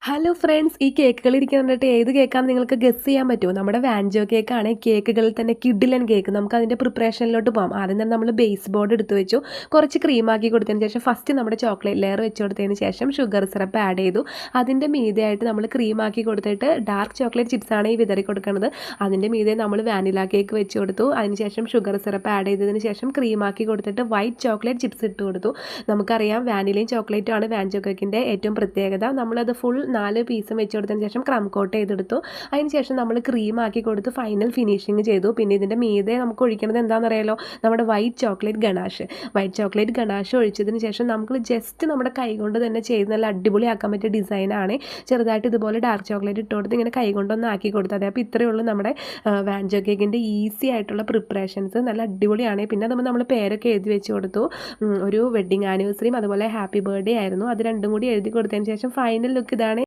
Hello friends, ഈ കേക്കുകൾ ഇരിക്കുന്ന കണ്ടിട്ട് ഏത് കേക്കാണെന്ന് നിങ്ങൾക്ക് ഗസ് ചെയ്യാൻ പറ്റുമോ? നമ്മുടെ വാൻജോ കേക്കാണ്. കേക്കുകളിൽ തന്നെ കിഡിലൻ കേക്ക്. നമുക്ക് അതിൻ്റെ പ്രിപ്പറേഷനിലോട്ട് പോകാം. ആദ്യം തന്നെ നമ്മൾ ബേസ് ബോർഡ് എടുത്ത് വെച്ചു. കുറച്ച് ക്രീമാക്കി കൊടുത്തതിന് ശേഷം ഫസ്റ്റ് നമ്മുടെ ചോക്ലേറ്റ് ലെയർ വെച്ച് കൊടുത്തതിന് ശേഷം ഷുഗർ സിറപ്പ് ആഡ് ചെയ്തു. അതിൻ്റെ മീതെയായിട്ട് നമ്മൾ ക്രീമാക്കി കൊടുത്തിട്ട് ഡാർക്ക് ചോക്ലേറ്റ് ചിപ്സാണ് ഈ വിതറി കൊടുക്കുന്നത്. അതിൻ്റെ മീതെ നമ്മൾ വാനില കേക്ക് വെച്ച് കൊടുത്തു. അതിനുശേഷം ഷുഗർ സിറപ്പ് ആഡ് ചെയ്തതിന് ശേഷം ക്രീമാക്കി കൊടുത്തിട്ട് വൈറ്റ് ചോക്ലേറ്റ് ചിപ്സ് ഇട്ട് കൊടുത്തു. നമുക്കറിയാം വാനിലയും ചോക്ലേറ്റും ആണ് വാൻജോ കേക്കിൻ്റെ ഏറ്റവും പ്രത്യേകത. നമ്മളത് ഫുൾ 4 പീസും വെച്ച് കൊടുത്തതിന് ശേഷം ക്രം കോട്ട് ചെയ്തെടുത്തു. അതിന് ശേഷം നമ്മൾ ക്രീമാക്കി കൊടുത്ത് ഫൈനൽ ഫിനിഷിങ് ചെയ്തു. പിന്നെ ഇതിൻ്റെ മീതെ നമുക്ക് ഒഴിക്കുന്നത് എന്താണെന്നറിയാലോ, നമ്മുടെ വൈറ്റ് ചോക്ലേറ്റ് ഗണാഷ് ഒഴിച്ചതിന് ശേഷം നമുക്ക് ജസ്റ്റ് നമ്മുടെ കൈ കൊണ്ട് തന്നെ ചെയ്ത് നല്ല അടിപൊളിയാക്കാൻ പറ്റിയ ഡിസൈനാണ്. ചെറുതായിട്ട് ഇതുപോലെ ഡാർക്ക് ചോക്ലേറ്റ് ഇട്ട് കൊടുത്ത് ഇങ്ങനെ കൈ കൊണ്ടൊന്ന് ആക്കി കൊടുത്തത്. അപ്പോൾ ഇത്രയേ ഉള്ളൂ നമ്മുടെ വാൻജോ കേക്കിൻ്റെ ഈസി ആയിട്ടുള്ള പ്രിപ്പറേഷൻസ്. നല്ല അടിപൊളിയാണ്. പിന്നെ നമ്മൾ പേരൊക്കെ എഴുതി വെച്ച് കൊടുത്തു. ഒരു വെഡ്ഡിങ് ആനിവേഴ്സറിയും അതുപോലെ ഹാപ്പി ബർത്ത്ഡേ ആയിരുന്നു. അത് രണ്ടും കൂടി എഴുതി കൊടുത്തതിന് ശേഷം ഫൈനൽ ലുക്ക് ഇതാണ്.